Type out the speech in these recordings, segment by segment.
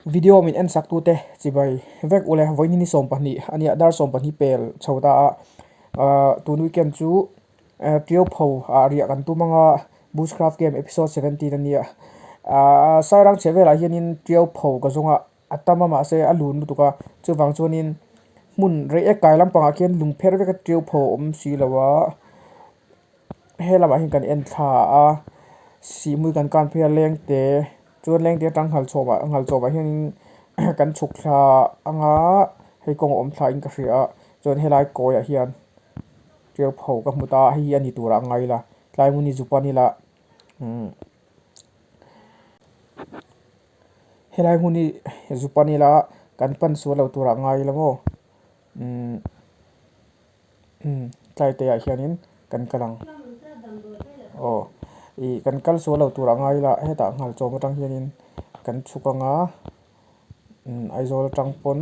video min en sak tu te chibai vek ule voini ni som pani ania dar som pani pel chhoda tun weekend chu trio pho aria kan tu manga bushcraft game episode 17 ania sairang chevela hianin trio pho ka zonga atama ma se alun tuka chuwang chuanin mun re ekai lampanga khian lungpher veka trio pho om si lawa helama hin kan en thla a si mui kan phia leng te chuan leng te tang ngal chawba hian kan chuk thla anga hei kong om thla in ka hria chuan helai koya hian trio pho ka hmuta hi ani tura ngai la tlai muni zupani la helai muni zupani la kan pan su lo tura ngai la mo tlai te a hianin kan kalang kan kal so lo tura ngai la heta ngal chawma tang hianin kan chukanga aizol tangpon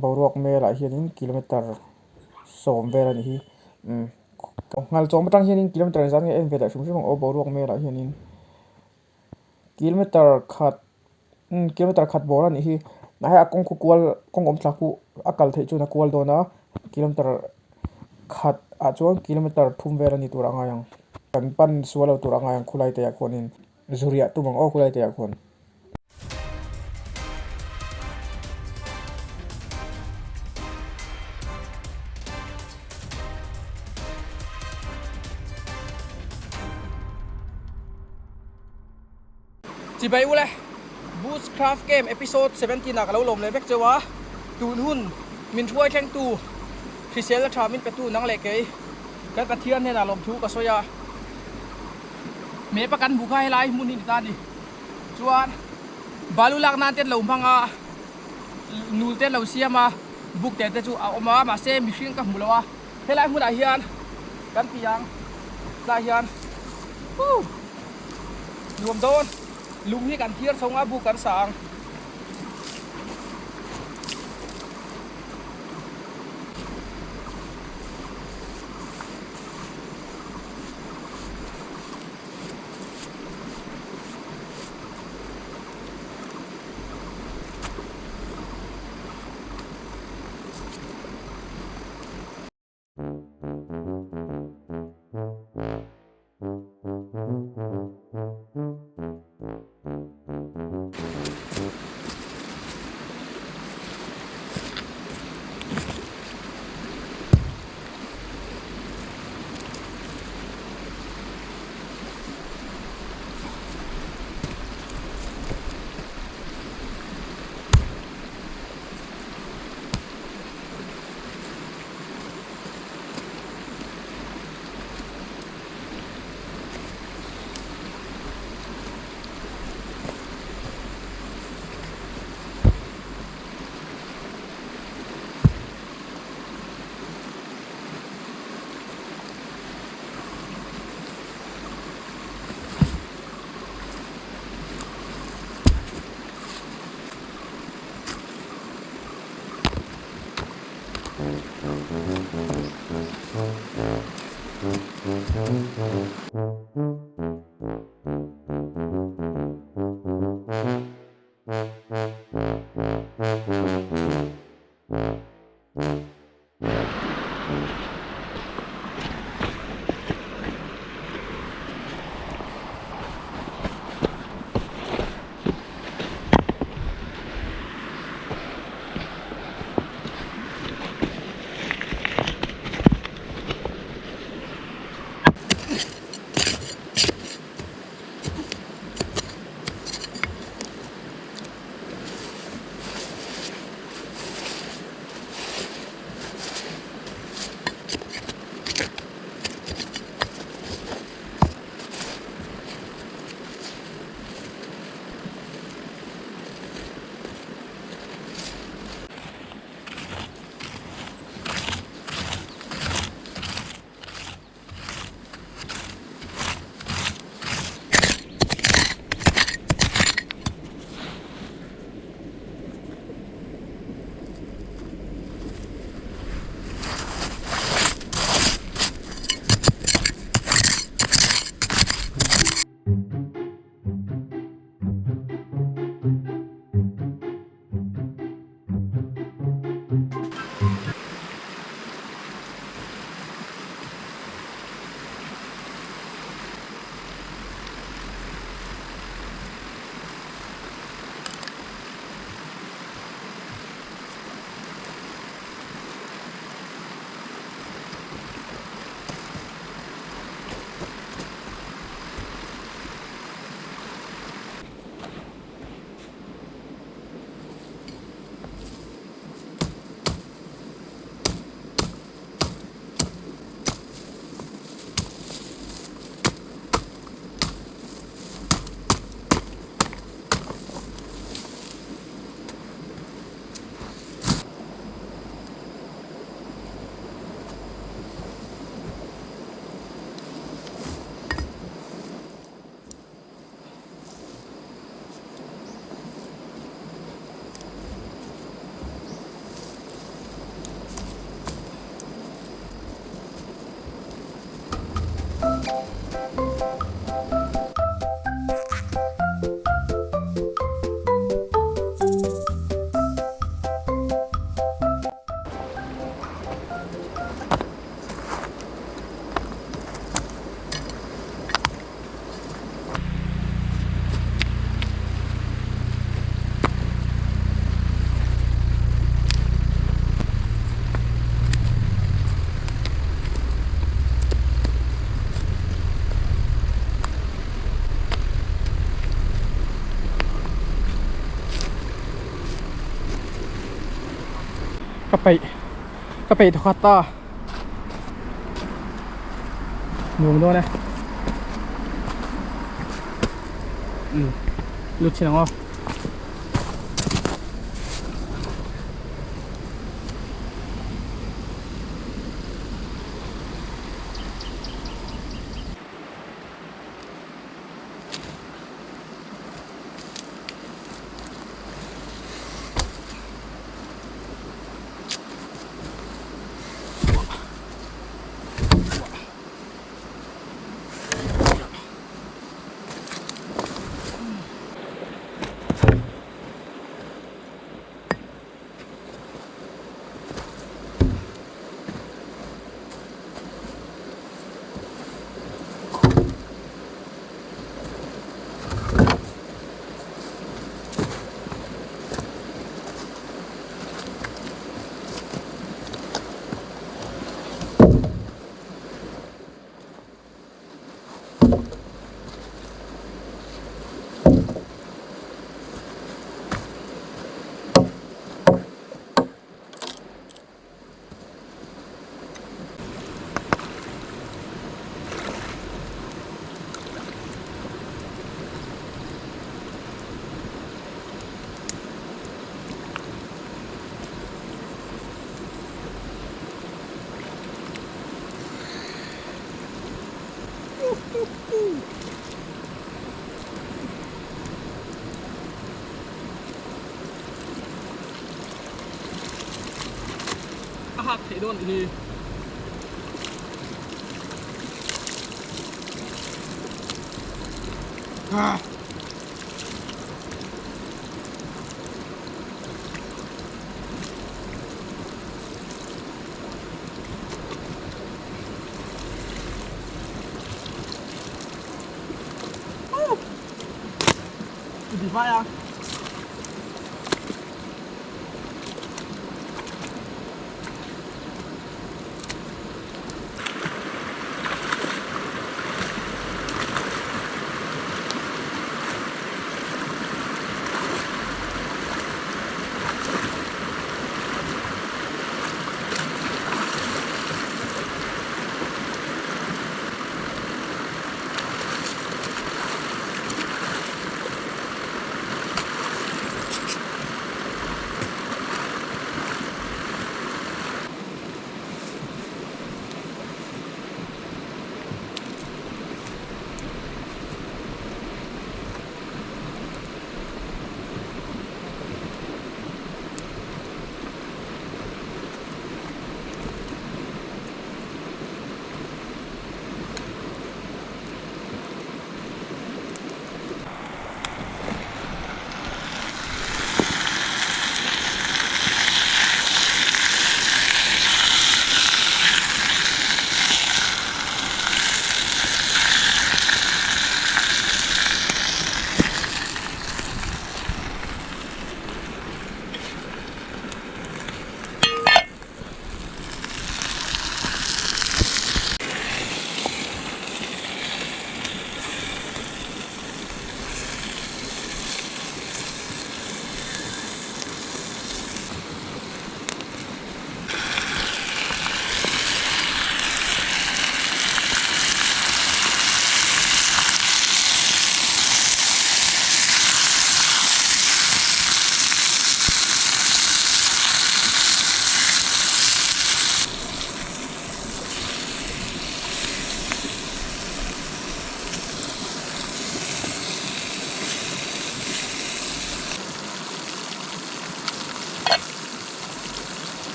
boruak mela hianin kilometer som vel ani hi ngal chawma tang hianin kilometer zan nge en vela hrum o boruak mela hianin kilometer khat bor ani hi na ha kong kual kong om thlaku akal thei chuna kual dona kilometer khat a chuan kilometer thum vel ani tura ngai kan pan sualo tura ngai khulai te yakhonin zuria tumang o khulai te yakhon chỉ bay ule bushcraft game episode 17 na kalau lom le bek chawa tun hun min thuai thleng tu fisel la thamin pe tu nang le ke kan pathian ne na lom thu ka soya me pa kan buka helai mun ni ta ni chuan balu lak nan te lo manga nul te lo siama buk te chu oma ma se mi hring ka hmulawa helai mun a hian kan piang la hian nuam don lung hi kan thiar songa bu kan sang กะปิทุกข์ต่อหนูด้วยนะหลุดเชียงอ๋อหักเทโดนอีดีไฟอ่ะ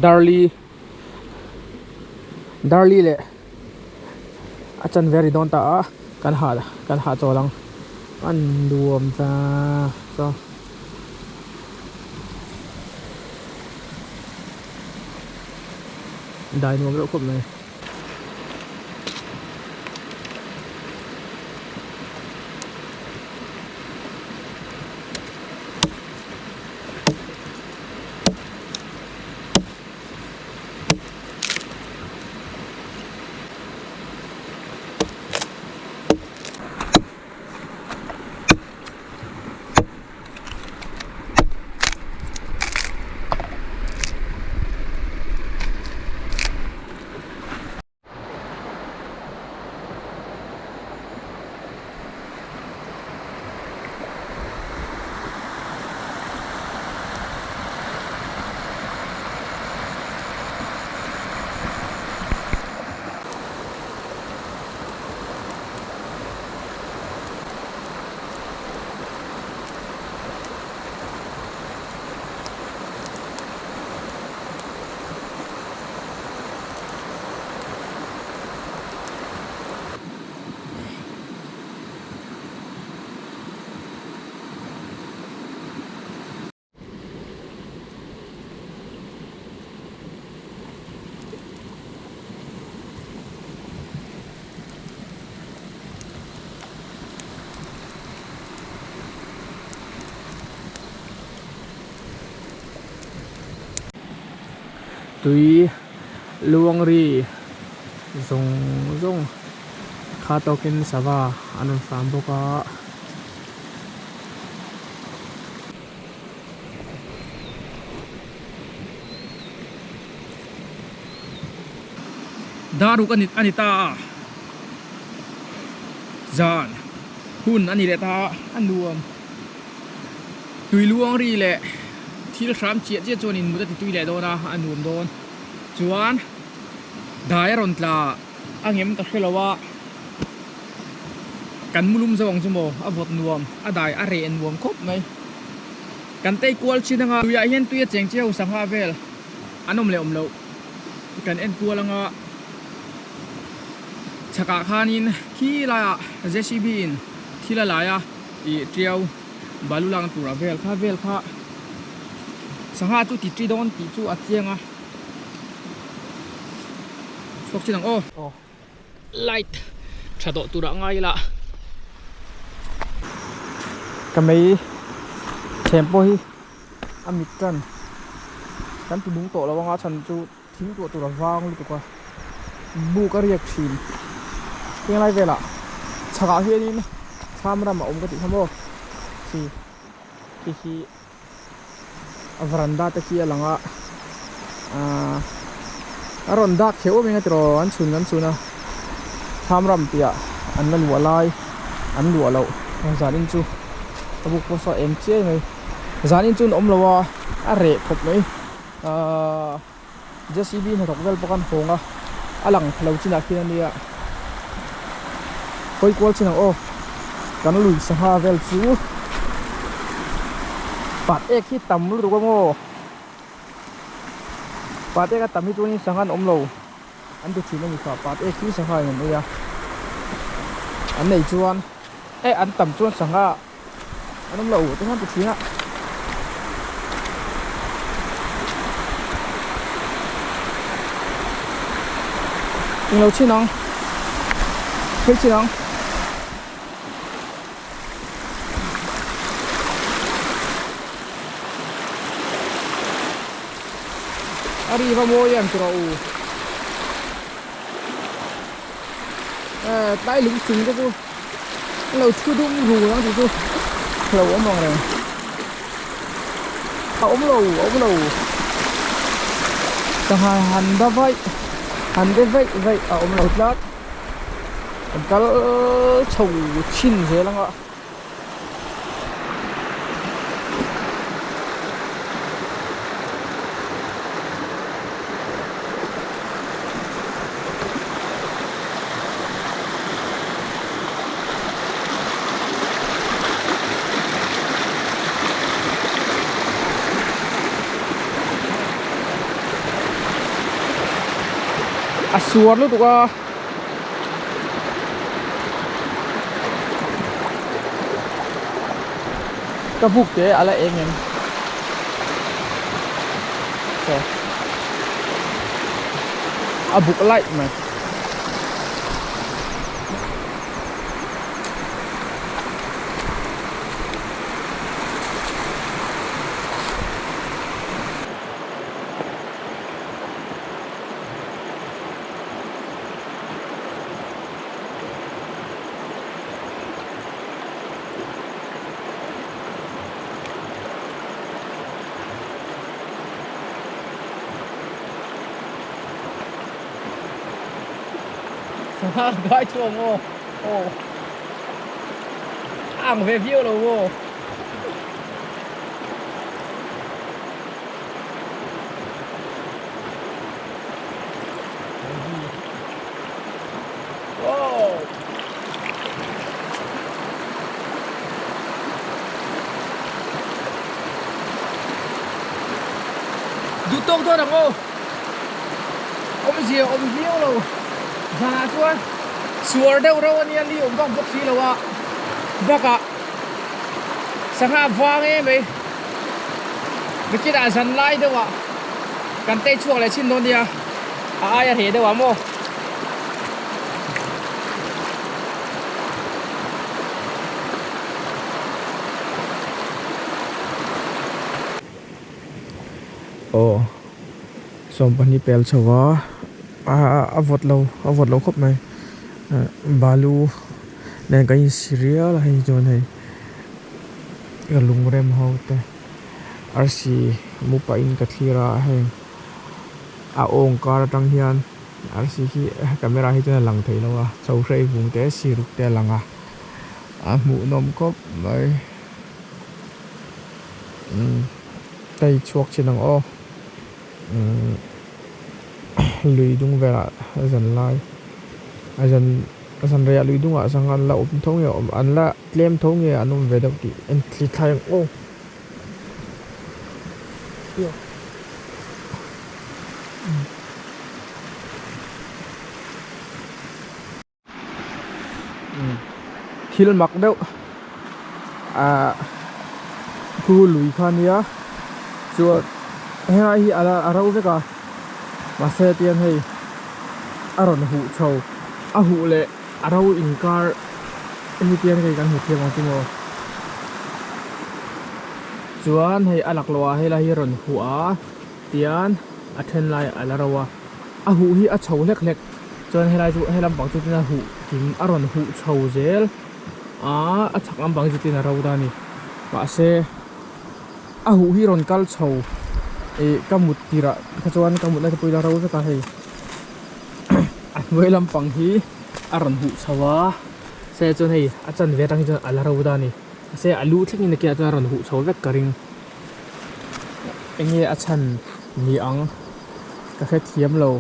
darli le achan very don ta kan ha cholang an duom ta so dai nuam lo khop này tui luang ri zong kha tokin sawa anon fam boka daruk anita zan hun ani le ta anuam tui luang ri le thil thram chiat che chonin mu ta tui le dona anuam don chuan dai ron tla angem ta khelawa kan mulum zawang chumo avot nuam adai are en nuam khop mai kan tei kwal chinanga tuya hian tuya cheng cheu sangha vel anom le omlo kan en kwalanga chaka khanin khila JCB in khila laya I triau balulang tura vel kha sangha chu ti tri don ti chu atianga sok chinang oh light thado tura ngai la kamei tempo hi amit kan tu dung to lawanga chan chu thing to tura wang lu ka bu ka riak thin tiếng lai về là chaka hianin samram om ka ti thamo khi veranda ta kia langa ronda kheu me ngatro an chuna samram tia an na lualai an lualo zanin chu abuk poso em che ngai zanin chun om lawa are khop mai JCB na thokvel pakan honga alang phalo china khiania koi kwal china kan lui saha vel chu pat ek hi tam lu ko ngo pat ek tam hi tu ni sangan omlo an tu thina mi kha pat ek hi saha ngai ya an nei chuan an tam chuan sanga anom lo tu han tu thina lo chinang khoi chinang ari va mo yam tro tai lung chung cái chú lâu chưa đúng rù lắm chú lâu ốm lòng này ốm lâu chẳng hạn hành đã vậy hành cái vậy ốm lâu lát cái chầu chín thế lắm ạ suar lu tu ka buk te ala engem so a buk lại mà gái chuồng ô ô ăn về view rồi ô du tông thôi đằng ô ôm diều ôm view rồi và chuan suar đâu đâu anh em đi ôm vòng bốc xí đâu ạ bác ạ sáng hạ vang em ấy vì cái đã dần lại đâu ạ cần tay chuộc lại xin luôn đi à ai thế đâu ạ mô ồ xong bên đi pel chawa vọt lâu khóc này balu nên cái cereal hay cho này cái lung rem hậu te RC mu pa in ka thira hay ong car tang hian RC hi camera hi te lang thei lo chau rei vung te siruk te langa mu nom kop mai tay chuộc trên nang o lùi dung về lại dần lai dần rẻ lùi dung ạ sang ăn là ốm thống nhiều ăn là lem thống nhiều ăn về đâu thì anh thì thay ô khi mặc đâu khu lùi khan nhá rồi hay hi ala rau về cả mà xe tiền hay aron hụ trâu hụ lệ rau in car hi tiền cái kan hụ thiam ang timo chuan hay alak loa hay là hi ron hụ tiền then lai ala rawa hụ hi chau lek lek chuan hay lai chu hay lam bang chu tin hụ kim aron hụ trâu zel chak lam bang chu tin rau da ni ma se hụ hi ron kal trâu kamut tira kachuan kamut na pui la ro ka hei voi lampang hi aran hu chawa se chon hei achan ve tang chon ala ro da ni se alu thling in ke aran hu chaw vek karing enge achan ni ang ka khe thiam lo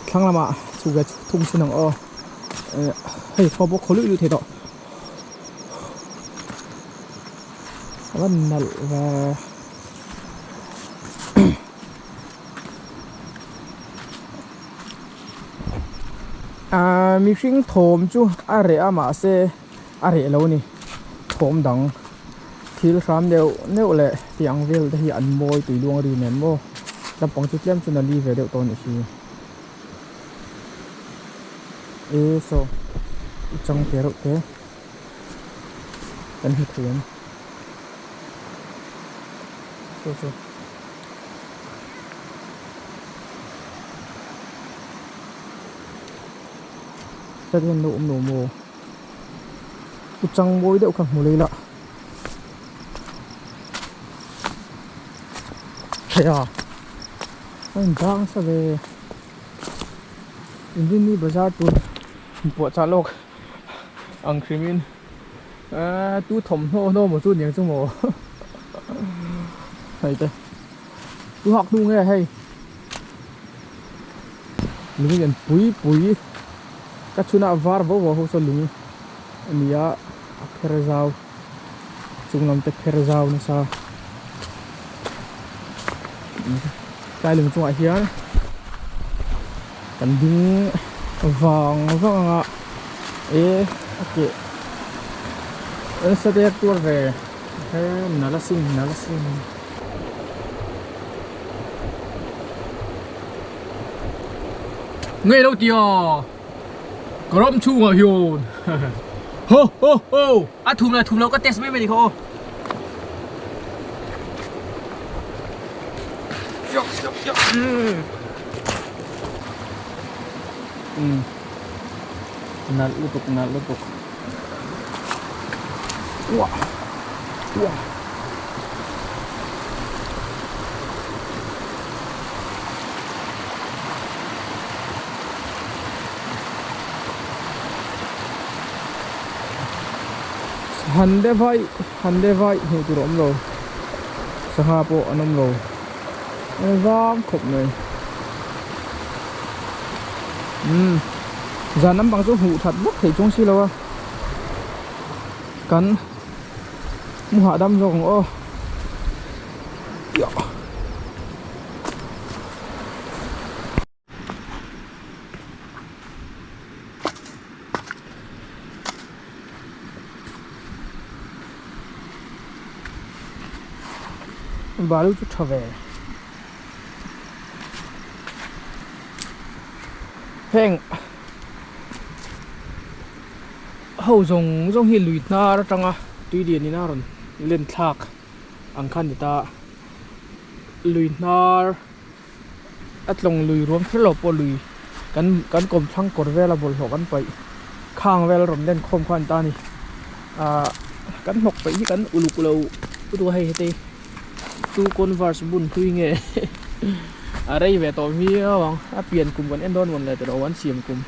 thanglama chuga thung chinang o hei phobok kholu lu the do wan nal wa mi hring thom chu are ama se are lo ni thom dang thil ram neu le tiang vel te hi an moi tui luang ri nen mo lampang chu tlem chu na li ve deuh to ni hi so chang te ro te kan hi thiam so ta thiên nụ nổ mồ trăng môi đậu càng mồ lấy lạ thế à anh đang sao về Indini bazar tu bộ trả lộc ăn creamin tu thom no một chút nhiều chung mồ hay thế tu học luôn nghe hay mình nhận bụi các chú nào var vô hồ sơ lúng nia perezau chung làm tết perezau nó sao cái lưng chung ai hiền กันดึงวางก็อ่ะโอเคสเต็กตัวเร่น่าละสิ่งเงยเราเดียวกรมชูงหิวโฮทุ่มแล้วก็เทสไม่ไปดิโคนัดลูกว้าฮันเดไวหิวตัวอมโลสหปอนมโลร้องขบเลยgiờ nắm bằng số hụ thật bất thể trong xí lâu cắn mua hạ đâm rồi cũng ô bà lúc chút trở về hẹn hậu giống hi lùi na ra trăng à tuy điện ni na rồi lên thạc ang khan ta lùi na at long lùi rôm phê lộc lùiกันกลมทั้งกดเวลาบนหัวกันไปข้างเวลารมเล่นคมควันตานี่กันหกไปที่กันอุลุกเราตัวให้เตตู้คนวาร์สบุญคุยไงอะไรแบบต่อมีบ้างเปลี่ยนกลุ่มกันเอ็นดอนวันเลยแต่เราวันเสียมกลุ่ม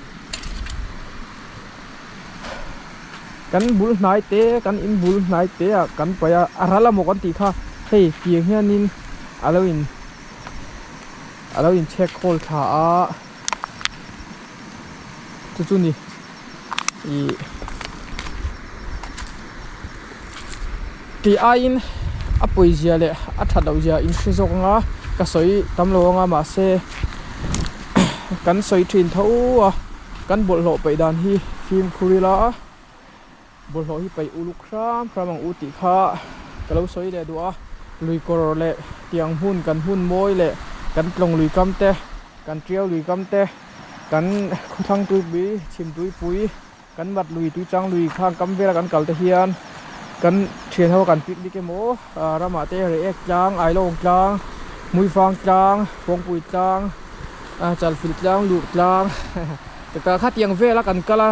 กันบุลนายเตะกันอินบุลนายเตะกันไปอะไรละหมกันตีค่ะเฮ้ยเกี่ยงเฮียนินอะไรอินเช็คโคลท่าจุดนี้ตีอินปุยเจียเลยถัดเอาเจียอินชิโซกงะก็สวยตำรวจมาเซกันสวยถิ่นเท่ากันบทหล่อไปด้านที่ฟิล์มคุริลาบทหล่อที่ไปอุลุครามพระมังอุติค่ะก็เราสวยเลยดูลุยกรอเละเตียงหุ่นกันหุ่นโมยเละกันลงลุยกำเตะกันเที่ยวลุยกำเตะกันทั้งตุยบีชิมตุยปุยกันบัดลุยตุยจังลุยข้างกำเวลากันเก่าตะเฮียนกันเชียนเท่ากันปิกนิกโมรามาเตะเรกจางไอโลงจางมุยฟางจางฟงปุยจางจัลฟิลจางลูกจางแต่การคัดยังเวลากันก็ละ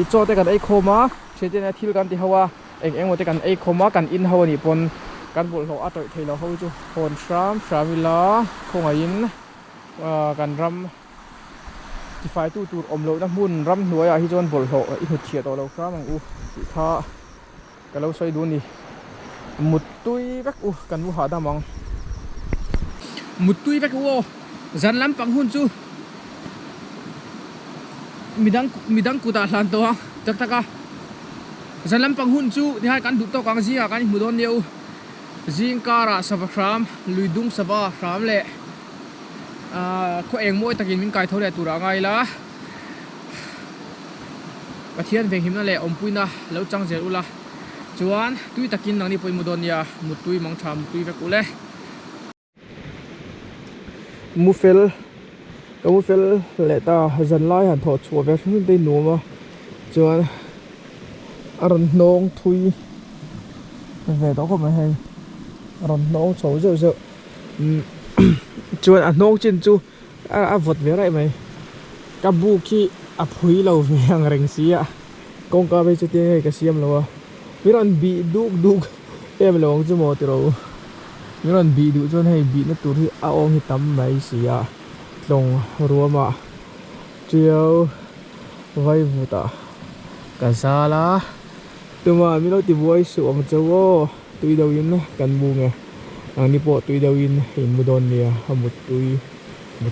โจเตกันไอโคมาเช่นที่ทิลกันที่เขาว่าเอ็งว่าเตกันไอโคมากันอินเขานี่ปนกันบุญเขาอัตโตเทเราเขาจูปนสามวิลาคงอินกันรำที่ไฟตู้ตูดอมโลน้ำมุ่นรำหน่วยที่โจนบุญเขาอีหุ่นเฉียดตัวเราครับมังอูสิท่าก็เราใช้ดูนี่มุดตุยแบกกันวูหาดามังมุดตุยแบกจันลำปังหุ่นจูมีดังกูตาหลานตัวจักตะกะจันลำปังหุ่นจูที่ให้กันดุตัวกังซีกันมุดอนเดียวจิงการะสับครามลุยดุงสับครามเละเขาเองมวยตะกินมินไก่เท่าไรตัวละไงล่ะกระเทียนเพลงหิมนั่นแหละอมปุยนะแล้วจังเจรุละจวนตุยตะกินนังนี่ไปมุดอนยามุดตุยมังชามุดตุยแบกอุเล่มูเฟลเลต้าจันไล่หันถอดชัวแบบนี้ได้หนูมาจวนอารมณ์น้องทุยvề đó có mấy hay rồi nấu xấu rượu chua nấu trên chu vật về lại mày cá bu khi phui lâu về hàng rừng xí công cá bây giờ tiền cái xiêm lâu mấy lần bị đục em lâu chứ một rồi mấy lần bị đục cho hay bị nó tụt thì ông thì tắm mấy xí lồng rùa mà chiều vay vụ ta cả xa lá từ mà mình nói từ vui sụp một chỗ tùy đầu in cần bu nghe đi bộ tùy đầu in hình một đòn nè một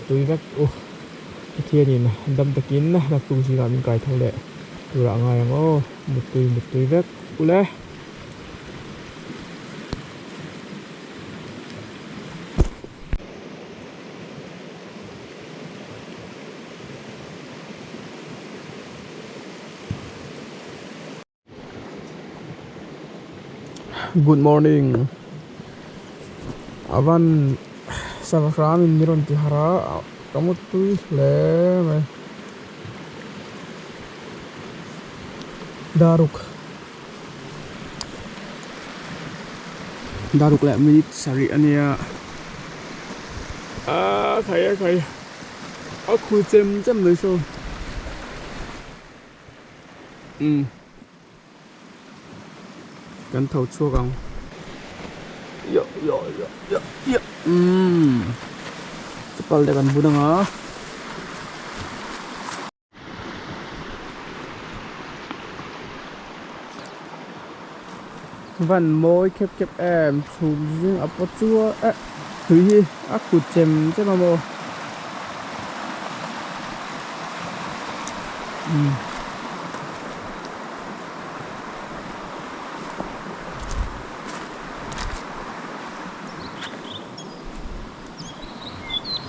tùy vắt cái thiên nhìn đâm tắc kín là tu chỉ là mình cài thâu lệ từ là ngày một tùy vắt u lẽ Good morning. Avan Savakram in Miron Tihara. Kamu tu le Daruk le minit sari ania. Khay. Aku cemเลยso. Kan thầu chua găng. Yo. Cepal dengan budang ah. Van môi khép em chùm riêng ấp chua tùy hi aku cem mà mô.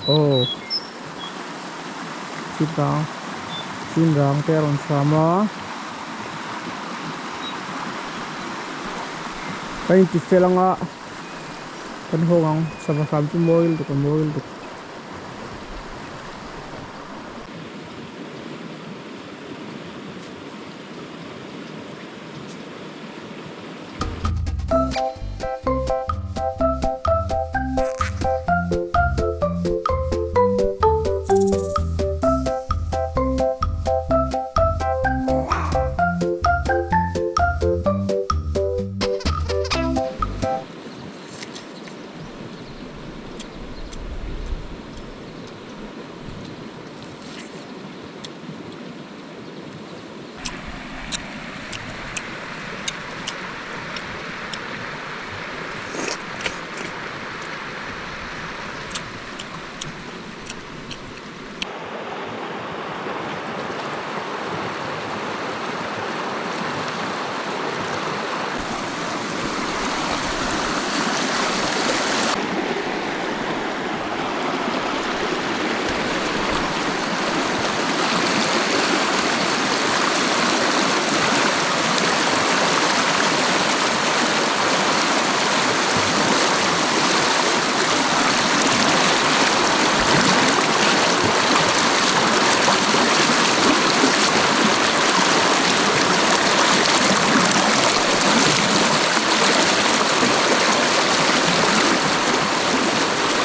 Oh, chim rang teron sama. Kain tifelang a kan hongang sama tu moil tu.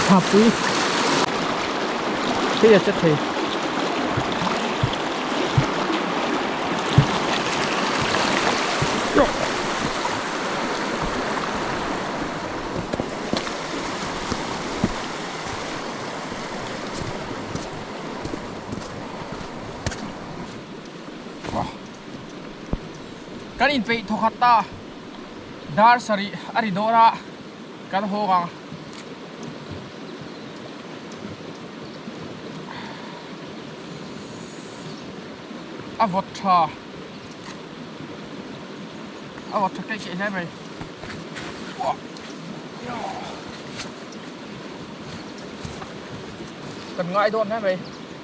Happy. Thế là chất thì kan in pe thokhatta dar sari aridora kan hogang avotha cái thế mày cần ngại đồn thế mày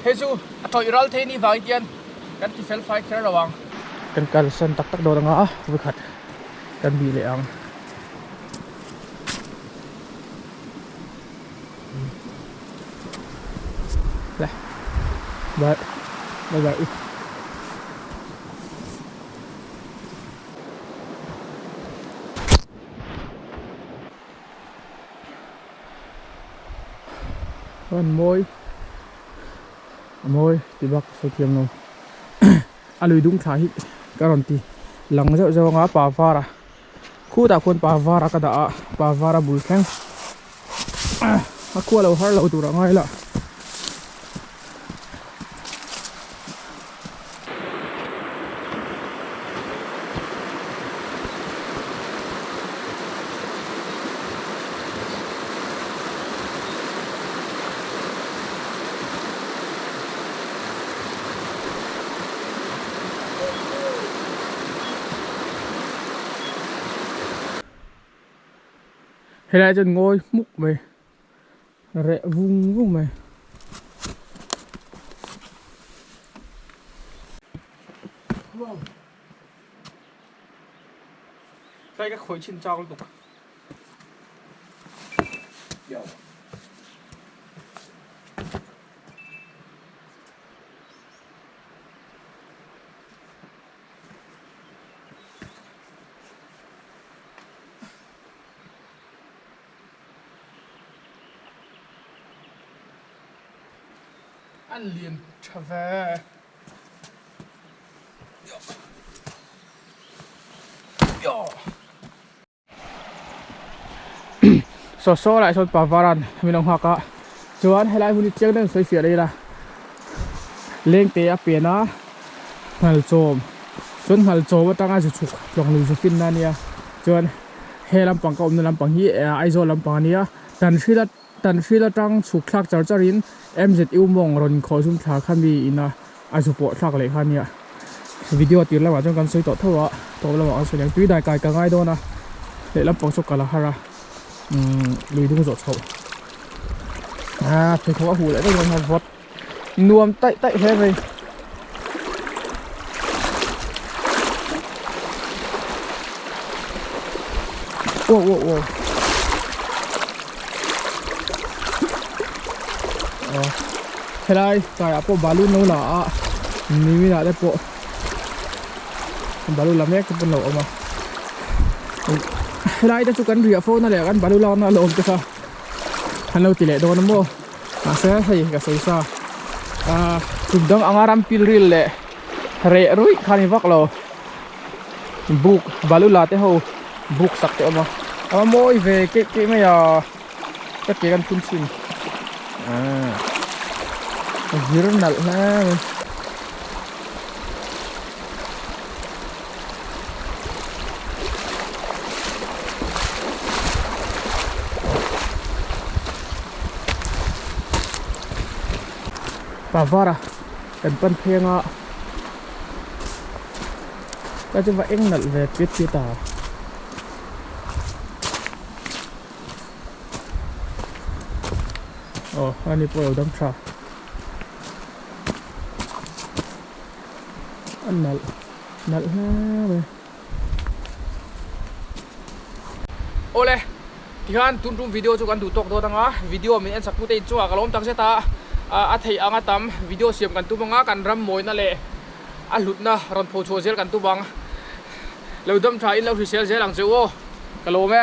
thế chứ thôi iral thế ni vài tiền kan ki fel fight kher lawang kan kalsan tak do nga với khat kan bi le ang bye Van môi tibak so thiam no alui dung tha hi garanti lang zo nga pa vara khu ta kon pa vara ka da pa vara bul khang khu lo har lo tu ra ngai la Hay là chân ngôi múc mày rẽ vung mày cái khối chín trao liên tục ăn liền trở về so lại son pavaran mình ông haka chuan helai huni chiang den soi fia đây là leng te a pe na hal chom chuan hal chom atanga chu chuk long lu chu fin na nia chuan he lampang ka om na lampang hi aizo lampang ania tan hrila tang chuk thlak char charin mz mong ron kho zum thla khami ina azu po thlak le khania video tir lawa chang kan soi to thowa to lawa an soi tui dai kai ka ngai do na le lampang chu kala hara lùi đúng rồi sâu thấy khó hủ lại đây là vọt nuông tậy thế vậy ô thế đây cái apple balloon nấu là mình đã đấy bộ balloon làm hết cái phần lẩu mà đây ta chụp cảnh rìa phone này kan baru lawan lom tu sa halau tile do namo asa hai ka soisa chudang angaram pilril le re rui khani vak lo buk balu la te ho buk sak te ama moi ve ke me ya ka ke kan phun sin viral na Pavara dan pan phenga ta chu va eng nal ve pit pita ani po dam tra an nal ha ve ole tihan tun video chu kan du tok do tanga video min en sakpu te chu ka lom tang se ta a thei anga tam video siam kan tu manga kan ram moi na le a lut na ron pho cho zel kan tu bang lo dam tha in lo ri sel zel ang che o ka lo me